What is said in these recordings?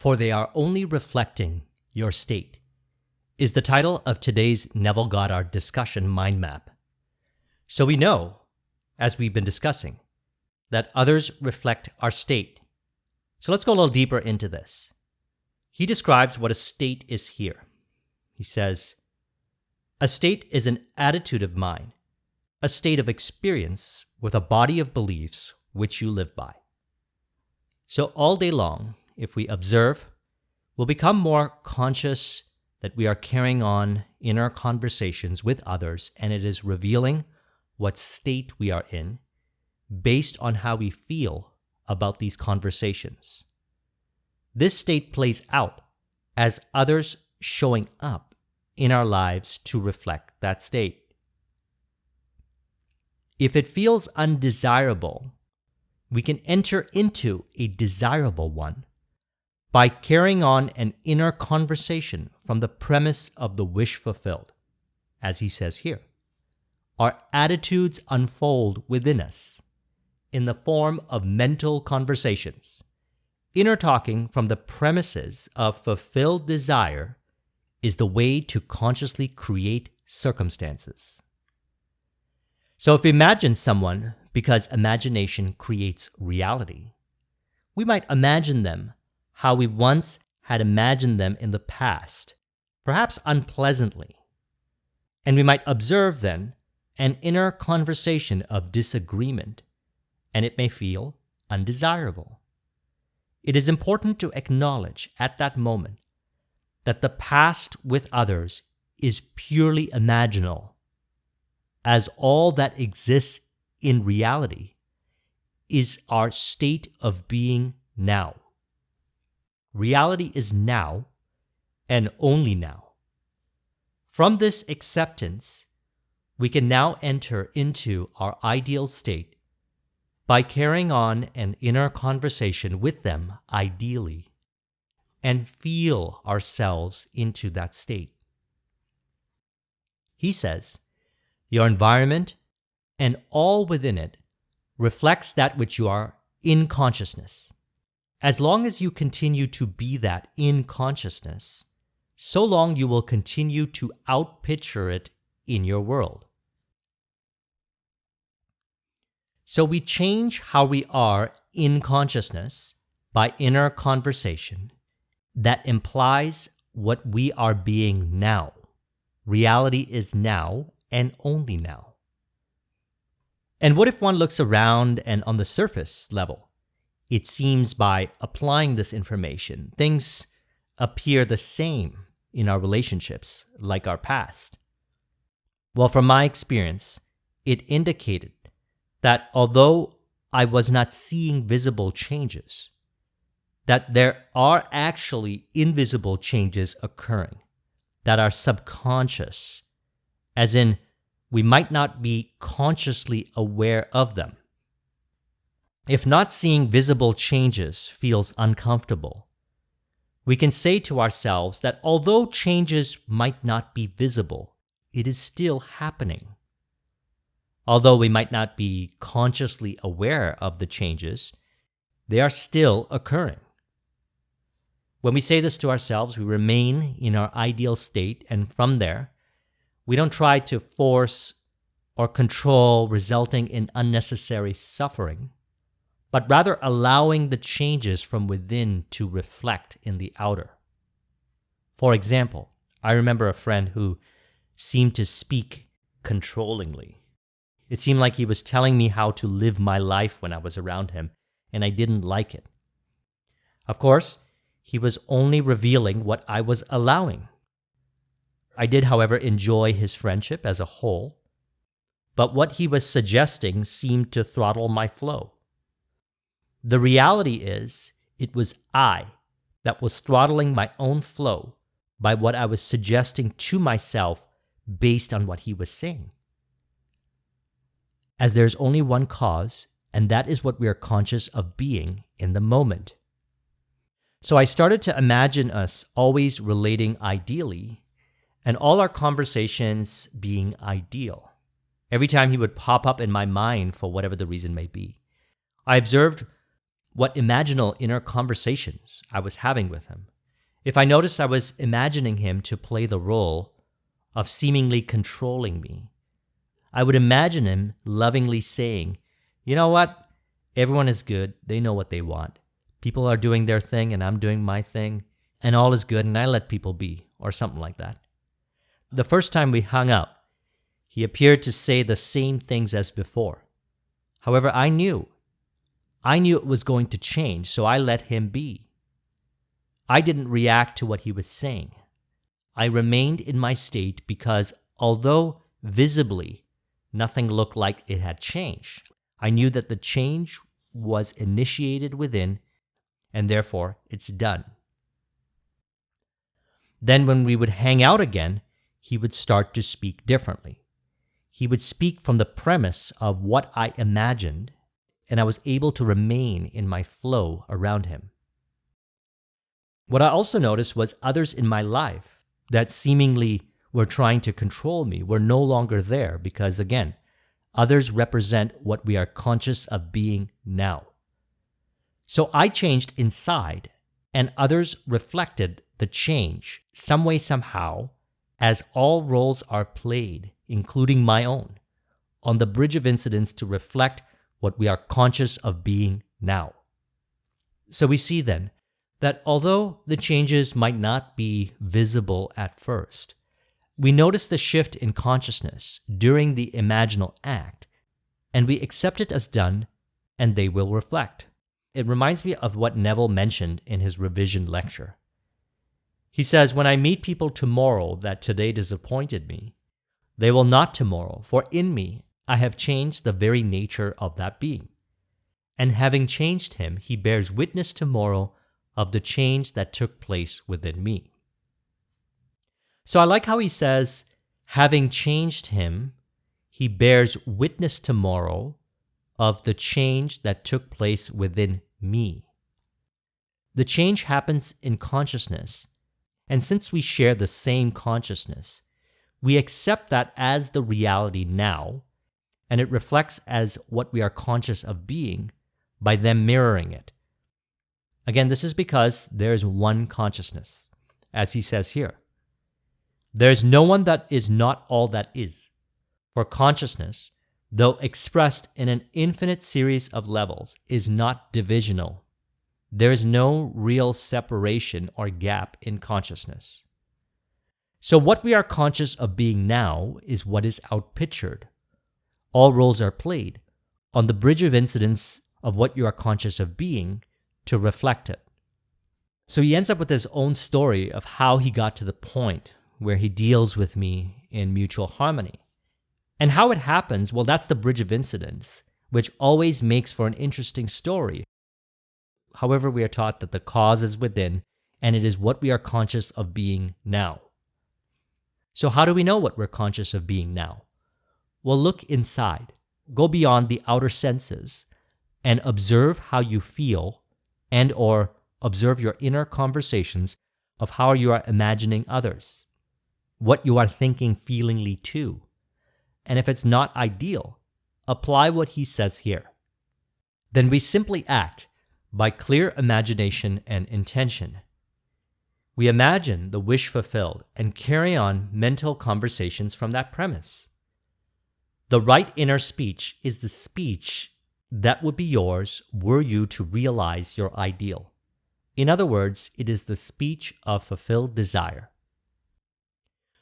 For they are only reflecting your state, is the title of today's Neville Goddard discussion mind map. So we know, as we've been discussing, that others reflect our state. So let's go a little deeper into this. He describes what a state is here. He says, a state is an attitude of mind, a state of experience with a body of beliefs which you live by. So all day long, if we observe, we'll become more conscious that we are carrying on inner conversations with others, and it is revealing what state we are in based on how we feel about these conversations. This state plays out as others showing up in our lives to reflect that state. If it feels undesirable, we can enter into a desirable one by carrying on an inner conversation from the premise of the wish fulfilled. As he says here, our attitudes unfold within us in the form of mental conversations. Inner talking from the premises of fulfilled desire is the way to consciously create circumstances. So if we imagine someone, because imagination creates reality, we might imagine them how we once had imagined them in the past, perhaps unpleasantly. And we might observe then an inner conversation of disagreement, and it may feel undesirable. It is important to acknowledge at that moment that the past with others is purely imaginal, as all that exists in reality is our state of being now. Reality is now and only now. From this acceptance, we can now enter into our ideal state by carrying on an inner conversation with them ideally and feel ourselves into that state. He says, your environment and all within it reflects that which you are in consciousness. As long as you continue to be that in consciousness, so long you will continue to outpicture it in your world. So we change how we are in consciousness by inner conversation that implies what we are being now. Reality is now and only now. And what if one looks around and on the surface level, it seems by applying this information, things appear the same in our relationships like our past? Well, from my experience, it indicated that although I was not seeing visible changes, that there are actually invisible changes occurring that are subconscious, as in we might not be consciously aware of them. If not seeing visible changes feels uncomfortable, we can say to ourselves that although changes might not be visible, it is still happening. Although we might not be consciously aware of the changes, they are still occurring. When we say this to ourselves, we remain in our ideal state, and from there, we don't try to force or control, resulting in unnecessary suffering, but rather allowing the changes from within to reflect in the outer. For example, I remember a friend who seemed to speak controllingly. It seemed like he was telling me how to live my life when I was around him, and I didn't like it. Of course, he was only revealing what I was allowing. I did, however, enjoy his friendship as a whole, but what he was suggesting seemed to throttle my flow. The reality is, it was I that was throttling my own flow by what I was suggesting to myself based on what he was saying. As there's only one cause, and that is what we are conscious of being in the moment. So I started to imagine us always relating ideally, and all our conversations being ideal. Every time he would pop up in my mind for whatever the reason may be, I observed what imaginal inner conversations I was having with him. If I noticed I was imagining him to play the role of seemingly controlling me, I would imagine him lovingly saying, "You know what? Everyone is good. They know what they want. People are doing their thing and I'm doing my thing, and all is good and I let people be," or something like that. The first time we hung out, he appeared to say the same things as before. However, I knew it was going to change, so I let him be. I didn't react to what he was saying. I remained in my state because although visibly nothing looked like it had changed, I knew that the change was initiated within, and therefore it's done. Then when we would hang out again, he would start to speak differently. He would speak from the premise of what I imagined, and I was able to remain in my flow around him. What I also noticed was others in my life that seemingly were trying to control me were no longer there because, again, others represent what we are conscious of being now. So I changed inside, and others reflected the change some way, somehow, as all roles are played, including my own, on the bridge of incidents to reflect what we are conscious of being now. So we see then that although the changes might not be visible at first, we notice the shift in consciousness during the imaginal act, and we accept it as done, and they will reflect. It reminds me of what Neville mentioned in his revision lecture. He says, "When I meet people tomorrow that today disappointed me, they will not tomorrow, for in me I have changed the very nature of that being. And having changed him, he bears witness tomorrow of the change that took place within me." So I like how he says, having changed him, he bears witness tomorrow of the change that took place within me. The change happens in consciousness, and since we share the same consciousness, we accept that as the reality now, and it reflects as what we are conscious of being by them mirroring it. Again, this is because there is one consciousness, as he says here. There is no one that is not all that is. For consciousness, though expressed in an infinite series of levels, is not divisional. There is no real separation or gap in consciousness. So what we are conscious of being now is what is outpictured. All roles are played on the bridge of incidence of what you are conscious of being to reflect it. So he ends up with his own story of how he got to the point where he deals with me in mutual harmony. And how it happens, well, that's the bridge of incidence, which always makes for an interesting story. However, we are taught that the cause is within, and it is what we are conscious of being now. So how do we know what we're conscious of being now? Well, look inside. Go beyond the outer senses and observe how you feel and or observe your inner conversations of how you are imagining others, what you are thinking feelingly too. And if it's not ideal, apply what he says here. Then we simply act by clear imagination and intention. We imagine the wish fulfilled and carry on mental conversations from that premise. The right inner speech is the speech that would be yours were you to realize your ideal. In other words, it is the speech of fulfilled desire.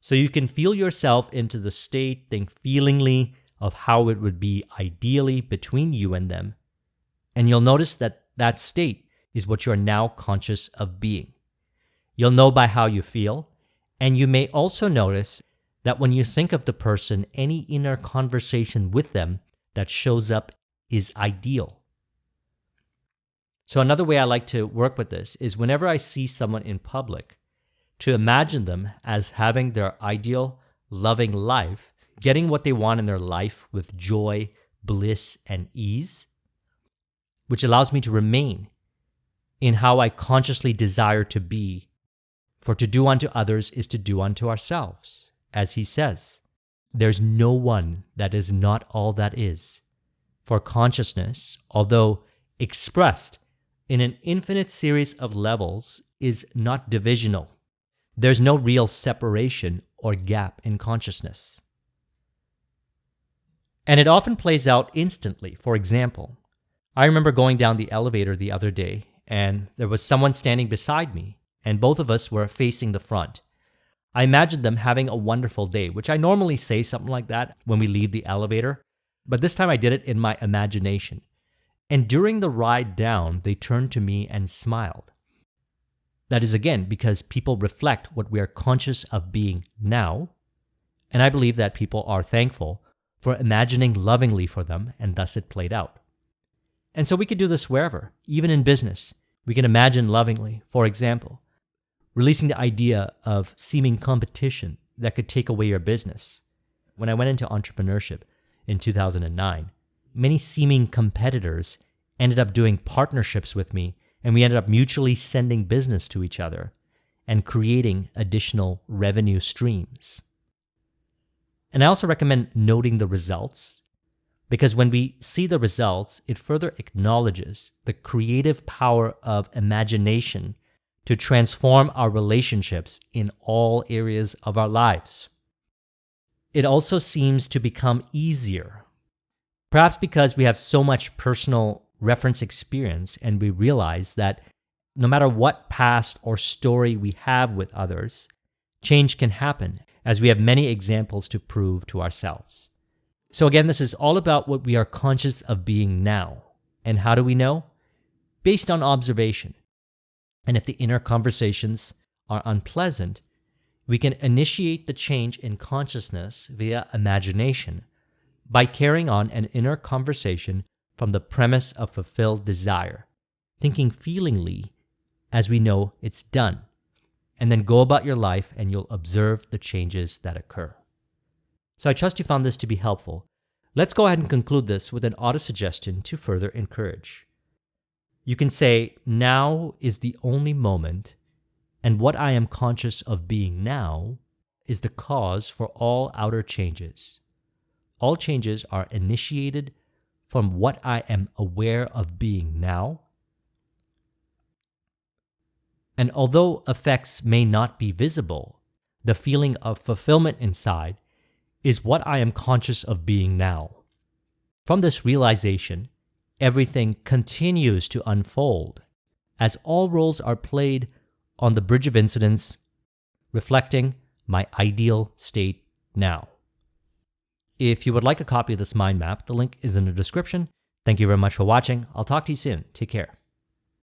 So you can feel yourself into the state, think feelingly of how it would be ideally between you and them, and you'll notice that that state is what you are now conscious of being. You'll know by how you feel, and you may also notice that when you think of the person, any inner conversation with them that shows up is ideal. So another way I like to work with this is whenever I see someone in public, to imagine them as having their ideal, loving life, getting what they want in their life with joy, bliss, and ease, which allows me to remain in how I consciously desire to be. For to do unto others is to do unto ourselves. As he says, there's no one that is not all that is. For consciousness, although expressed in an infinite series of levels is not divisional. There's no real separation or gap in consciousness. And it often plays out instantly. For example, I remember going down the elevator the other day, and there was someone standing beside me, and both of us were facing the front. I imagined them having a wonderful day, which I normally say something like that when we leave the elevator, but this time I did it in my imagination. And during the ride down, they turned to me and smiled. That is, again, because people reflect what we are conscious of being now, and I believe that people are thankful for imagining lovingly for them, and thus it played out. And so we could do this wherever, even in business. We can imagine lovingly, for example, releasing the idea of seeming competition that could take away your business. When I went into entrepreneurship in 2009, many seeming competitors ended up doing partnerships with me, and we ended up mutually sending business to each other and creating additional revenue streams. And I also recommend noting the results, because when we see the results, it further acknowledges the creative power of imagination to transform our relationships in all areas of our lives. It also seems to become easier, perhaps because we have so much personal reference experience and we realize that no matter what past or story we have with others, change can happen, as we have many examples to prove to ourselves. So again, this is all about what we are conscious of being now. And how do we know? Based on observation. And if the inner conversations are unpleasant, we can initiate the change in consciousness via imagination by carrying on an inner conversation from the premise of fulfilled desire, thinking feelingly as we know it's done, and then go about your life and you'll observe the changes that occur. So I trust you found this to be helpful. Let's go ahead and conclude this with an auto-suggestion to further encourage. You can say, now is the only moment, and what I am conscious of being now is the cause for all outer changes. All changes are initiated from what I am aware of being now. And although effects may not be visible, the feeling of fulfillment inside is what I am conscious of being now. From this realization, everything continues to unfold as all roles are played on the bridge of incidents, reflecting my ideal state now. If you would like a copy of this mind map, the link is in the description. Thank you very much for watching. I'll talk to you soon. Take care.